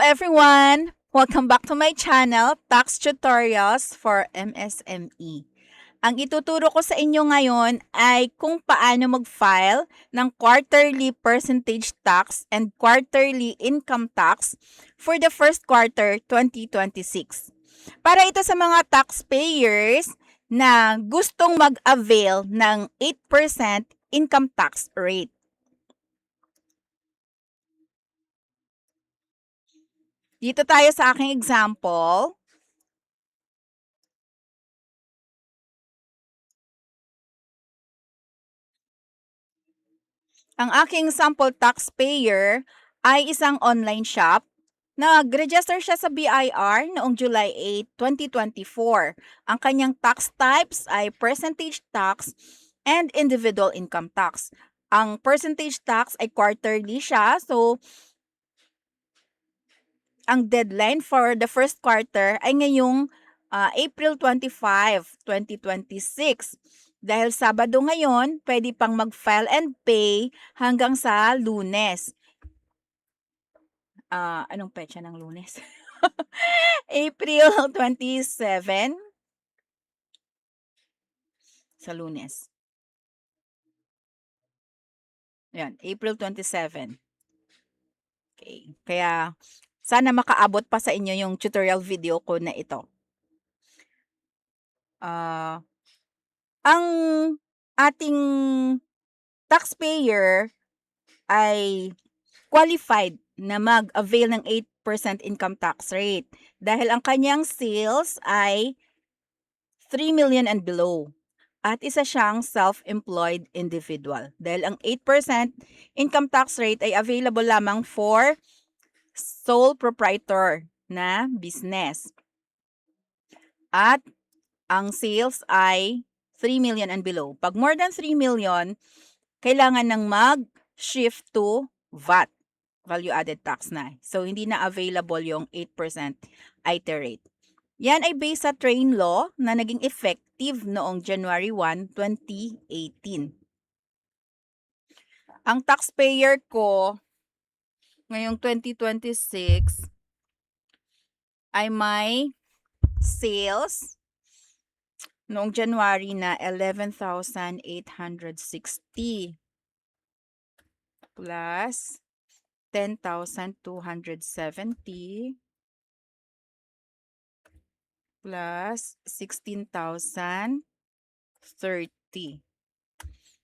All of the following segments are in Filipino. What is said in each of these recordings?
everyone! Welcome back to my channel, Tax Tutorials for MSME. Ang ituturo ko sa inyo ngayon ay kung paano mag-file ng quarterly percentage tax and quarterly income tax for the first quarter 2026. Para ito sa mga taxpayers na gustong mag-avail ng 8% income tax rate. Dito tayo sa aking example. Ang aking sample taxpayer ay isang online shop. Nag-register siya sa BIR noong July 8, 2024. Ang kanyang tax types ay percentage tax and individual income tax. Ang percentage tax ay quarterly siya. So, ang deadline for the first quarter ay ngayong April 25, 2026. Dahil Sabado ngayon, pwede pang mag-file and pay hanggang sa Lunes. Anong petsa ng Lunes? April 27 sa Lunes. Yan, April 27. Okay. Kaya sana makaabot pa sa inyo yung tutorial video ko na ito. Ang ating taxpayer ay qualified na mag-avail ng 8% income tax rate dahil ang kanyang sales ay 3 million and below. At isa siyang self-employed individual dahil ang 8% income tax rate ay available lamang for sole proprietor na business. At ang sales ay 3 million and below. Pag more than 3 million, kailangan nang mag-shift to VAT, value-added tax na. So, hindi na available yung 8% ITR rate. Yan ay based sa train law na naging effective noong January 1, 2018. Ang taxpayer ko ngayong 2026 ay may sales noong January na 11,860 plus 10,270 plus 16,030.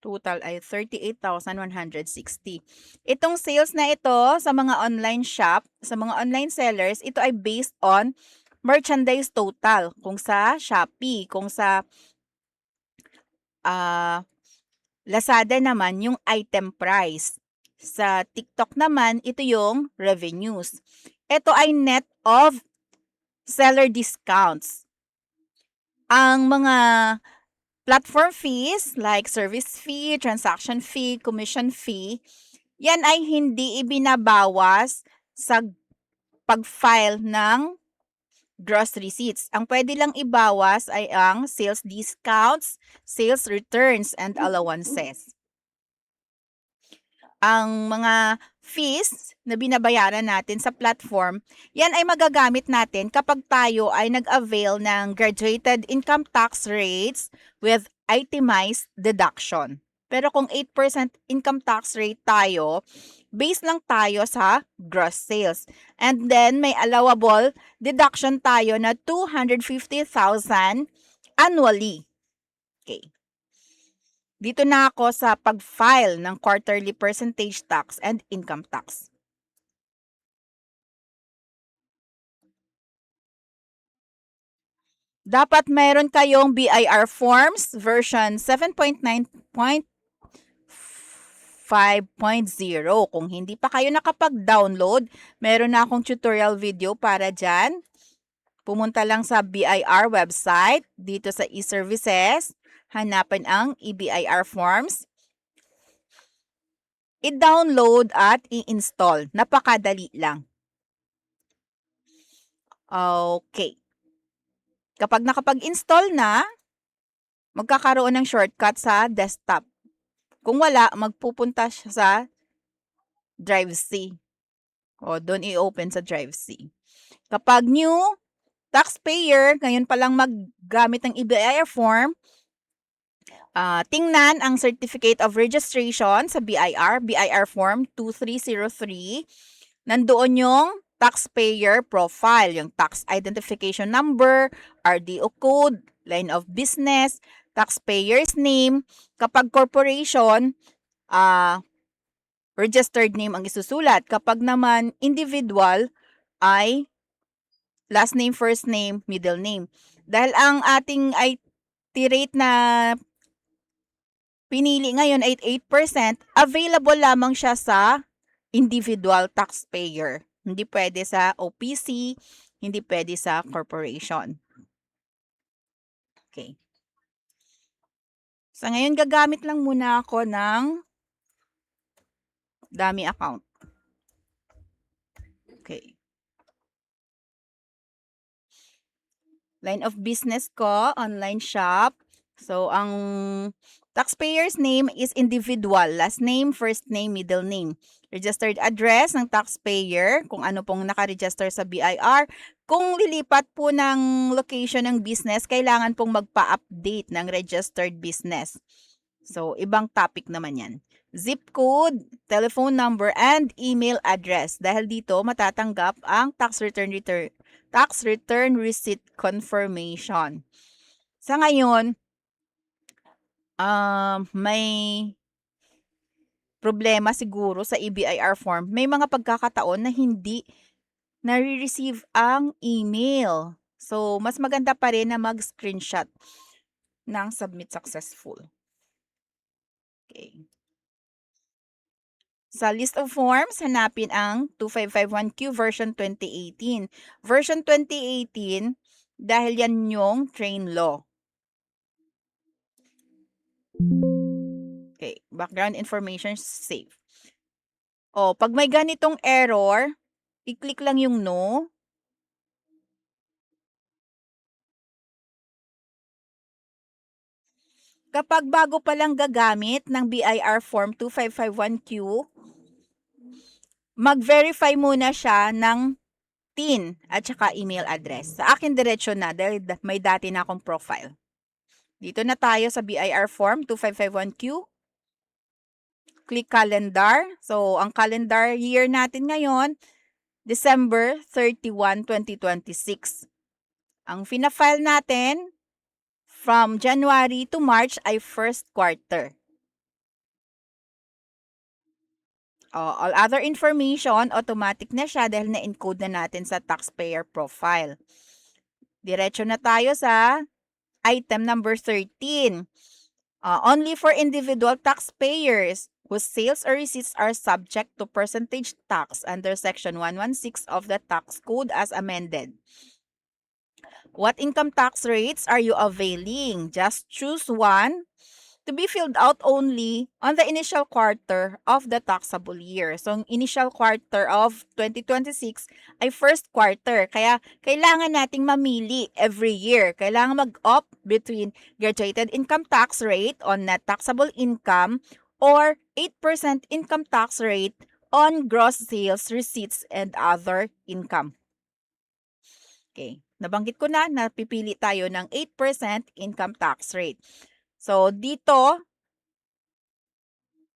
Total ay 38,160. Itong sales na ito sa mga online shop, sa mga online sellers, ito ay based on merchandise total. Kung sa Shopee, kung sa Lazada naman yung item price. Sa TikTok naman, ito yung revenues. Ito ay net of seller discounts. Ang mga platform fees like service fee, transaction fee, commission fee, yan ay hindi ibinabawas sa pag-file ng gross receipts. Ang pwede lang ibawas ay ang sales discounts, sales returns, and allowances. Ang mga fees na binabayaran natin sa platform, yan ay magagamit natin kapag tayo ay nag-avail ng graduated income tax rates with itemized deduction. Pero kung 8% income tax rate tayo, based lang tayo sa gross sales. And then may allowable deduction tayo na 250,000 annually. Okay. Dito na ako sa pag-file ng quarterly percentage tax and income tax. Dapat meron kayong BIR forms version 7.9.5.0. Kung hindi pa kayo nakapag-download, meron na akong tutorial video para dyan. Pumunta lang sa BIR website, dito sa e-services, hanapin ang eBIR forms. I-download at i-install. Napakadali lang. Okay. Kapag nakapag-install na, magkakaroon ng shortcut sa desktop. Kung wala, magpupunta siya sa Drive C. O, doon i-open sa Drive C. Kapag new taxpayer, ngayon pa lang maggamit ng EBIR form, tingnan ang Certificate of Registration sa BIR form 2303. Nandoon yung taxpayer profile, yung tax identification number, RDO code, line of business, taxpayer's name. Kapag corporation, registered name ang isusulat. Kapag naman individual, ay last name, first name, middle name. Dahil ang ating IT rate na pinili ngayon ay 8%, available lamang siya sa individual taxpayer. Hindi pwede sa OPC, hindi pwede sa corporation. Okay. So ngayon gagamit lang muna ako ng dummy account. Okay. Line of business ko, online shop. So, ang taxpayer's name is individual. Last name, first name, middle name. Registered address ng taxpayer, kung ano pong nakaregister sa BIR. Kung lilipat po ng location ng business, kailangan pong magpa-update ng registered business. So, ibang topic naman yan. Zip code, telephone number, and email address. Dahil dito, matatanggap ang tax return receipt confirmation. Sa ngayon, may problema siguro sa EBIR form. May mga pagkakataon na hindi nare-receive ang email. So, mas maganda pa rin na mag-screenshot ng submit successful. Okay. Sa list of forms, hanapin ang 2551Q version 2018. Version 2018, dahil yan yung train law. Okay, background information safe. O, pag may ganitong error, i-click lang yung no. Kapag bago pa lang gagamit ng BIR form 2551Q, mag-verify muna siya ng TIN at saka email address. Sa akin, diretso na dahil may dati na akong profile. Dito na tayo sa BIR form 2551Q. Click calendar. So, ang calendar year natin ngayon, December 31, 2026. Ang fina-file natin from January to March ay first quarter. All other information, automatic na siya dahil na-encode na natin sa taxpayer profile. Diretso na tayo sa item number 13. Only for individual taxpayers whose sales or receipts are subject to percentage tax under Section 116 of the Tax Code as amended. What income tax rates are you availing? Just choose one to be filled out only on the initial quarter of the taxable year. So, ang initial quarter of 2026 ay first quarter. Kaya, kailangan nating mamili every year. Kailangan mag-opt between graduated income tax rate on net taxable income or 8% income tax rate on gross sales, receipts, and other income. Okay. Nabanggit ko na, napipili tayo ng 8% income tax rate. So, dito,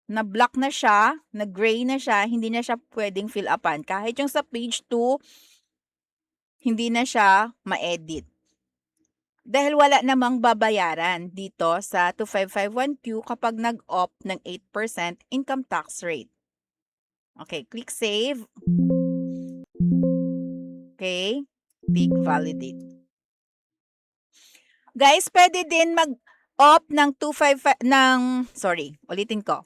na-block na siya, na-gray na siya, hindi na siya pwedeng fill upan. Kahit yung sa page 2, hindi na siya ma-edit. Dahil wala namang babayaran dito sa 2551Q kapag nag-opt ng 8% income tax rate. Okay, click save. Okay, click validate. Guys, pwede din mag-opt ng ulitin ko.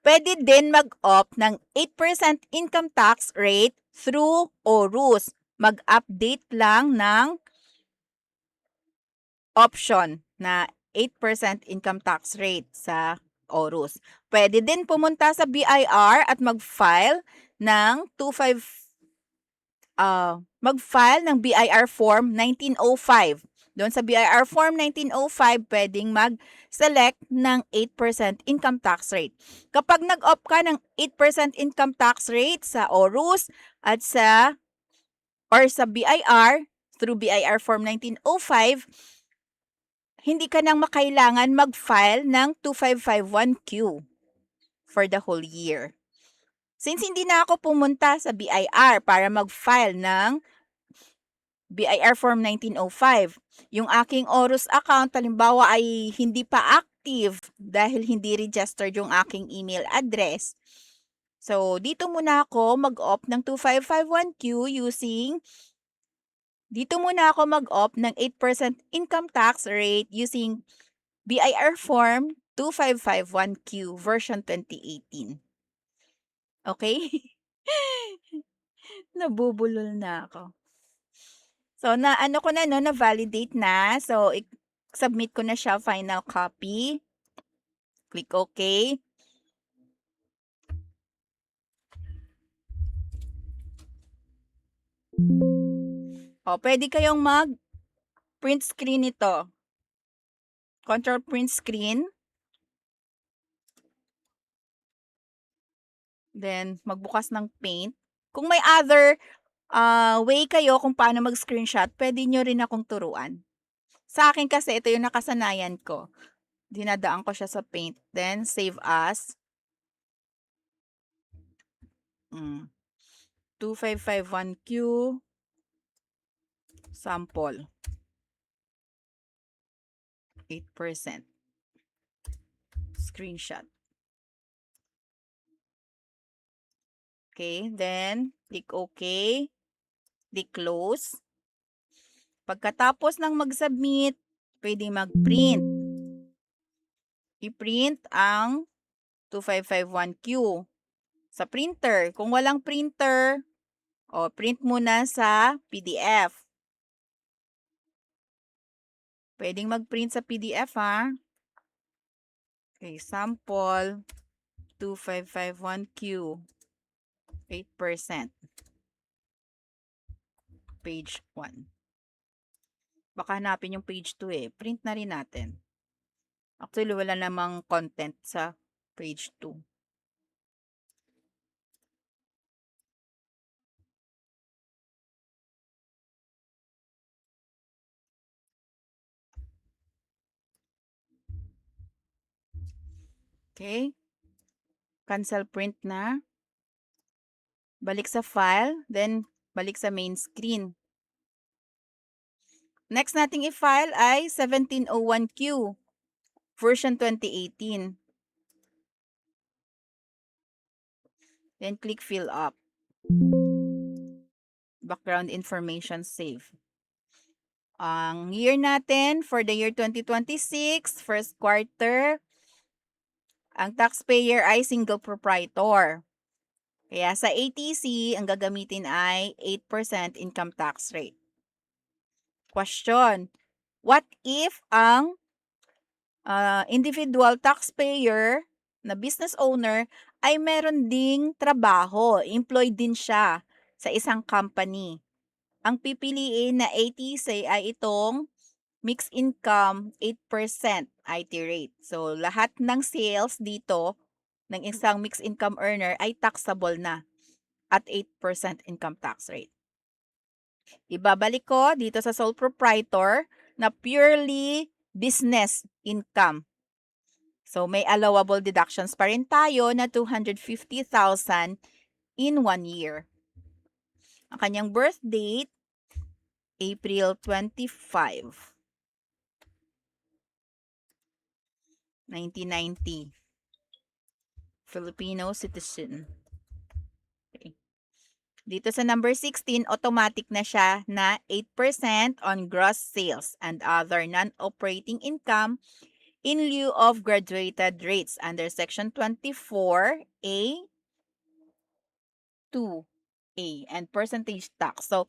Pwede din mag-opt ng 8% income tax rate through ORUS. Mag-update lang ng option na 8% income tax rate sa ORUS. Pwede din pumunta sa BIR at mag-file ng mag-file ng BIR form 1905. Doon sa BIR Form 1905, pwedeng mag-select ng 8% income tax rate. Kapag nag-opt ka ng 8% income tax rate sa ORUS at sa BIR, through BIR Form 1905, hindi ka nang makailangan mag-file ng 2551Q for the whole year. Since hindi na ako pumunta sa BIR para mag-file ng BIR Form 1905, yung aking ORUS account halimbawa ay hindi pa active dahil hindi registered yung aking email address. So, dito muna ako mag-opt ng 2551Q ng 8% income tax rate using BIR Form 2551Q version 2018. Okay? Nabubulol na ako. So, na-ano ko na, no, na-validate na. So, submit ko na siya, final copy. Click OK. O, pwede kayong mag-print screen ito. Control print screen. Then, magbukas ng Paint. Kung may other way kayo kung paano mag-screenshot, pwede nyo rin akong turuan. Sa akin kasi, ito yung nakasanayan ko. Dinadaan ko siya sa Paint. Then, save as. 2551Q. Sample. 8%. Screenshot. Okay, then click OK. Click close. Pagkatapos ng mag-submit, pwede mag-print. I-print ang 2551Q sa printer. Kung walang printer, print muna sa PDF. Pwedeng mag-print sa PDF, ha? Okay, sample 2551Q 8%. Page 1. Baka hanapin yung page 2 eh. Print na rin natin. Actually, wala namang content sa page 2. Okay. Cancel print na. Balik sa file, then balik sa main screen. Next nating i-file ay 1701Q, version 2018. Then click fill up. Background information save. Ang year natin for the year 2026, first quarter, ang taxpayer ay single proprietor. Kaya sa ATC, ang gagamitin ay 8% income tax rate. Question, what if ang individual taxpayer na business owner ay meron ding trabaho, employed din siya sa isang company? Ang pipiliin na ATC ay itong mixed income 8% IT rate. So, lahat ng sales dito ng isang mixed income earner ay taxable na at 8% income tax rate. Ibabalik ko dito sa sole proprietor na purely business income. So, may allowable deductions pa rin tayo na 250,000 in 1 year. Ang kanyang birth date, April 25, 1990. Filipino citizen. Okay. Dito sa number 16, automatic na siya na 8% on gross sales and other non-operating income in lieu of graduated rates under Section 24A 2A and percentage tax. So,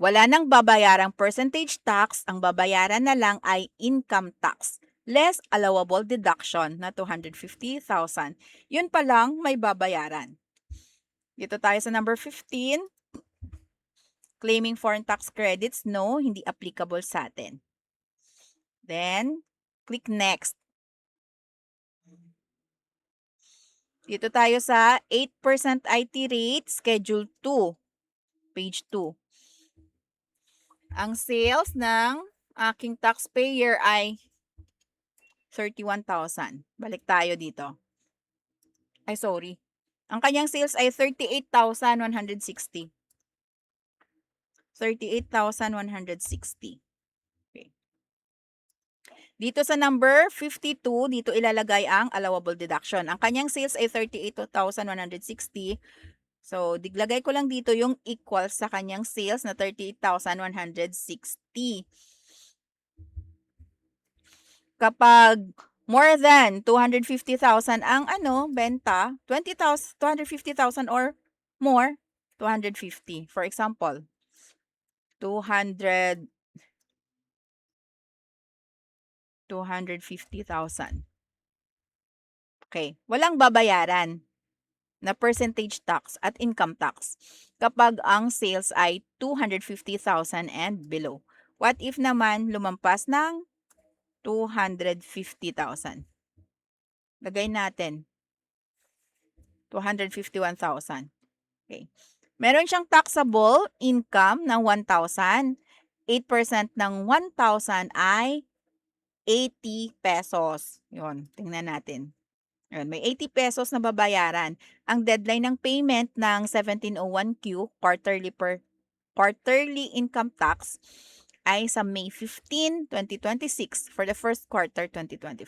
wala nang babayarang percentage tax, ang babayaran na lang ay income tax, less allowable deduction na 250,000. Yun pa lang may babayaran. Dito tayo sa number 15. Claiming foreign tax credits, no, hindi applicable sa atin. Then, click next. Dito tayo sa 8% IT rate, Schedule 2, page 2. Ang sales ng aking taxpayer ay 31,000. Balik tayo dito. Ay, sorry. Ang kanyang sales ay 38,160. 38,160. Okay. Dito sa number 52, dito ilalagay ang allowable deduction. Ang kanyang sales ay 38,160. So, diglagay ko lang dito yung equal sa kanyang sales na 38,160. Kapag more than 250,000 ang benta, 250,000 or more, 250. For example, 250,000. Okay, walang babayaran na percentage tax at income tax kapag ang sales ay 250,000 and below. What if naman lumampas ng 250,000? Lagay natin 251,000. Okay. Meron siyang taxable income ng 1,000. 8% ng 1,000 ay 80 pesos. Yun, tingnan natin. Yun, may 80 pesos na babayaran. Ang deadline ng payment ng 1701Q, quarterly income tax, ay sa May 15, 2026 for the first quarter 2025.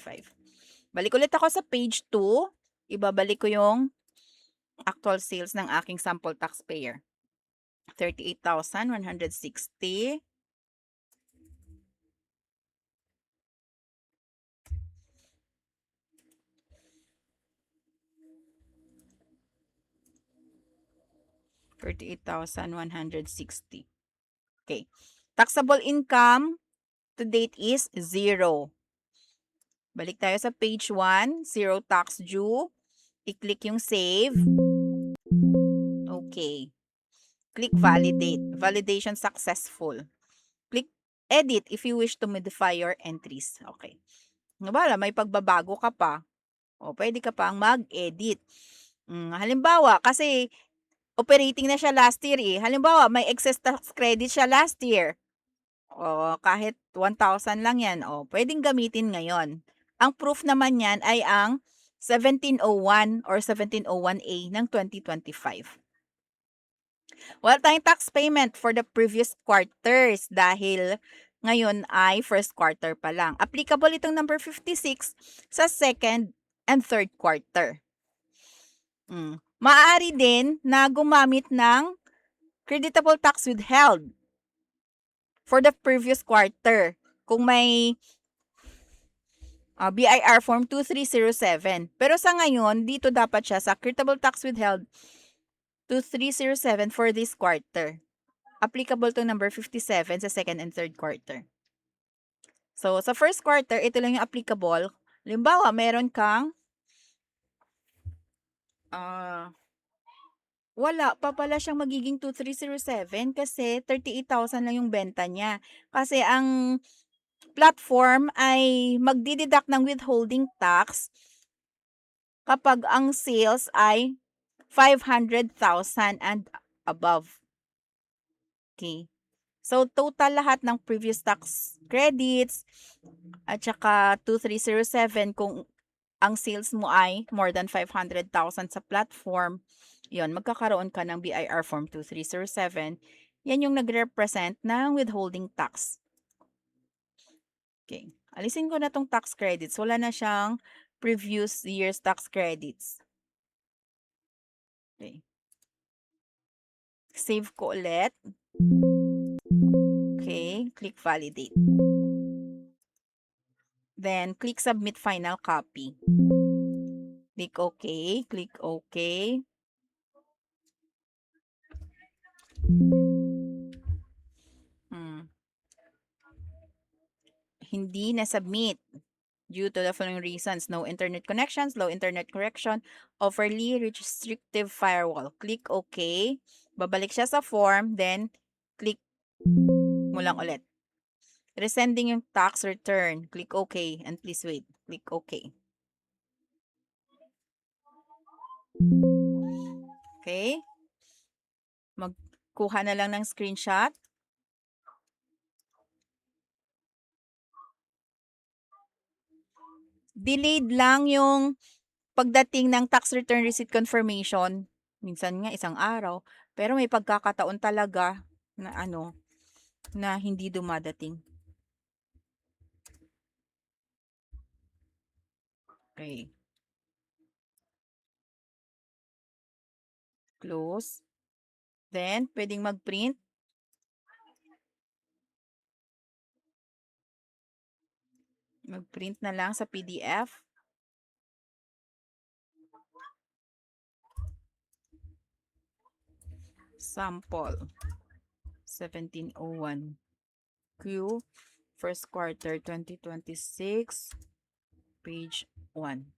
Balik ulit ako sa page 2. Ibabalik ko yung actual sales ng aking sample taxpayer. 38,160. $38,160. Okay. Taxable income to date is 0. Balik tayo sa page 1. 0 tax due. I-click yung save. Okay. Click validate. Validation successful. Click edit if you wish to modify your entries. Okay. Nabala, may pagbabago ka pa. O, pwede ka pang mag-edit. Halimbawa, kasi operating na siya last year eh. Halimbawa, may excess tax credit siya last year. O, kahit 1,000 lang yan. O, pwedeng gamitin ngayon. Ang proof naman yan ay ang 1701 or 1701A ng 2025. Wala tayong tax payment for the previous quarters dahil ngayon ay first quarter pa lang. Applicable itong number 56 sa second and third quarter. Maaari din na gumamit ng creditable tax withheld for the previous quarter kung may BIR Form 2307. Pero sa ngayon, dito dapat siya sa creditable tax withheld 2307 for this quarter. Applicable to number 57 sa second and third quarter. So, sa first quarter, ito lang yung applicable. Halimbawa, meron kang wala pa pala siyang magiging 2307 kasi 38,000 lang yung benta niya. Kasi ang platform ay magdideduct ng withholding tax kapag ang sales ay 500,000 and above. Okay. So, total lahat ng previous tax credits at saka 2307 kung ang sales mo ay more than 500,000 sa platform, yon magkakaroon ka ng BIR Form 2307. Yan yung nagre-represent ng withholding tax. Okay. Alisin ko na tong tax credits. Wala na siyang previous year's tax credits. Okay. Save ko ulit. Okay. Click validate. Then, click submit final copy. Click OK. Click OK. Hindi na-submit due to the following reasons. No internet connections, low internet connection, overly restrictive firewall. Click OK. Babalik siya sa form, then click mo lang ulit. Resending yung tax return. Click OK and please wait. Click OK. Okay? Magkuha na lang ng screenshot. Delayed lang yung pagdating ng tax return receipt confirmation. Minsan nga isang araw. Pero may pagkakataon talaga na na hindi dumadating. Okay. Close. Then, pwedeng mag-print. Mag-print na lang sa PDF. Sample. 1701. Q. First quarter 2026. Page 1.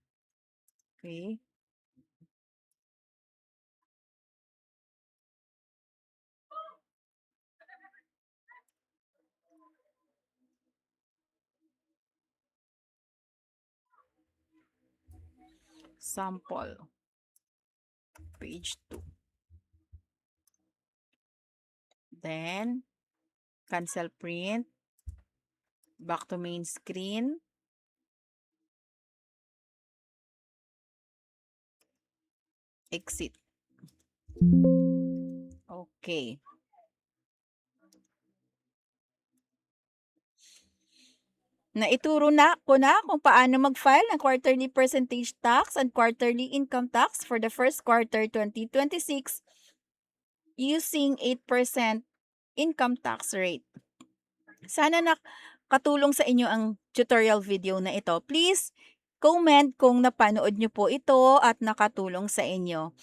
Okay. Sample. Page 2. Then, cancel print. Back to main screen. Exit. Okay. Naituro na ko na kung paano mag-file ng quarterly percentage tax and quarterly income tax for the first quarter 2026 using 8% income tax rate. Sana nakatulong sa inyo ang tutorial video na ito. Please comment kung napanood nyo po ito at nakatulong sa inyo.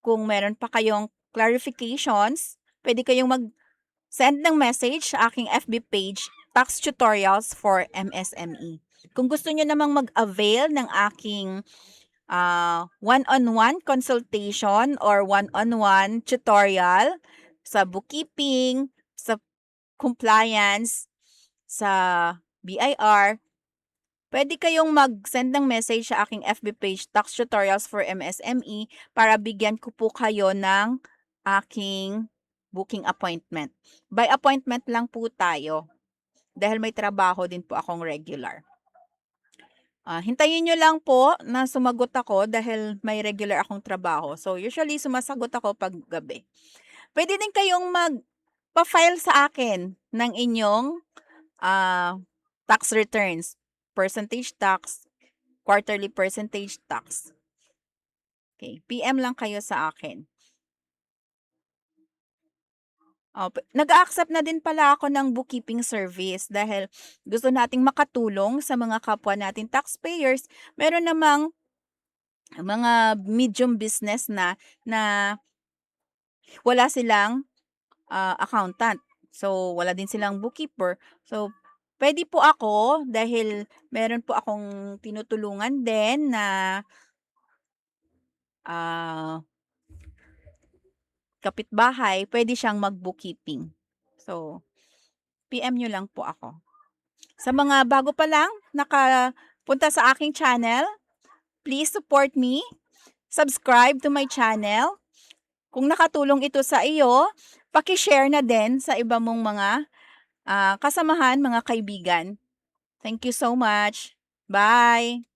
Kung meron pa kayong clarifications, pwede kayong mag-send ng message sa aking FB page, Tax Tutorials for MSME. Kung gusto nyo namang mag-avail ng aking one-on-one consultation or one-on-one tutorial sa bookkeeping, sa compliance, sa BIR, pwede kayong mag-send ng message sa aking FB page, Tax Tutorials for MSME, para bigyan ko po kayo ng aking booking appointment. By appointment lang po tayo dahil may trabaho din po akong regular. Hintayin nyo lang po na sumagot ako dahil may regular akong trabaho. So, usually sumasagot ako pag gabi. Pwede din kayong pa-file sa akin ng inyong tax returns, percentage tax, quarterly percentage tax. Okay, PM lang kayo sa akin. Nag-a-accept na din pala ako ng bookkeeping service dahil gusto nating makatulong sa mga kapwa natin taxpayers. Meron namang mga medium business na wala silang accountant. So, wala din silang bookkeeper. So, pwede po ako dahil meron po akong tinutulungan din na kapitbahay, pwede siyang mag-bookkeeping. So, PM nyo lang po ako. Sa mga bago pa lang nakapunta sa aking channel, please support me. Subscribe to my channel. Kung nakatulong ito sa iyo, paki-share na din sa iba mong mga kasamahan, mga kaibigan. Thank you so much. Bye!